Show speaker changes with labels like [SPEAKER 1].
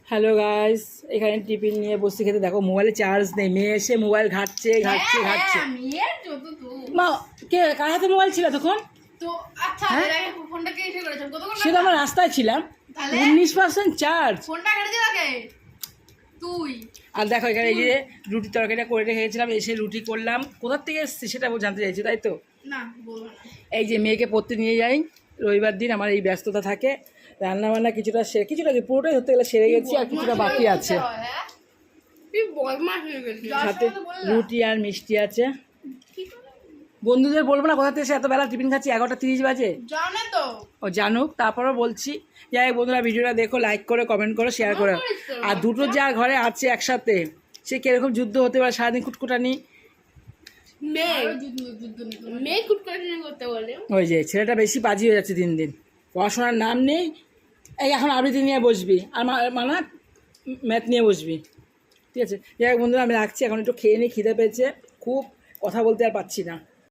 [SPEAKER 1] Hello guys, এখানে tiffin নিয়ে বসে খেতে। দেখো মোবাইলে চার্জ নেই, মেয়ে এসে মোবাইল ঘাটছে। মা কে কার হাতে মোবাইল ছিল তখন? সে তো আমরা রাস্তায় ছিলাম। 19% চার্জ। আর দেখো এখানে এই যে রুটি তরকারিটা করে রেখেছিলাম, এসে রুটি করলাম। কোথার থেকে এসেছি সেটা জানতে চাইছি, তাই তো? এই যে মেয়েকে পড়তে নিয়ে যাই রবিবার দিন, আমার এই ব্যস্ততা থাকে। রান্না বান্না কিছুটা পুরোটাই ধরতে গেলে সেরে গেছি, আর কিছুটা বাকি আছে। সাথে রুটি আর মিষ্টি আছে। বন্ধুদের বলবো না কোথা থেকে এসে এত বেলা টিফিন খাচ্ছি, 11:30 বাজে। ও জানুক, তারপরও বলছি। যাই বন্ধুরা, ভিডিওটা দেখো, লাইক করে কমেন্ট করো, শেয়ার করো। আর দুটো যা ঘরে আছে একসাথে, সে কিরকম যুদ্ধ হতে পারে সারাদিন কুটকুটানি। ওই যে ছেলেটা বেশি বাজি হয়ে যাচ্ছে দিন দিন, পড়াশোনার নাম নেই। এই এখন আবৃত্তি নিয়ে বসবি, আর মানা ম্যাথ নিয়ে বসবি, ঠিক আছে? যাই হোক বন্ধুরা, আমি রাখছি, এখন একটু খেয়ে নিই, খিদে পেয়েছে খুব, কথা বলতে আর পারছি না।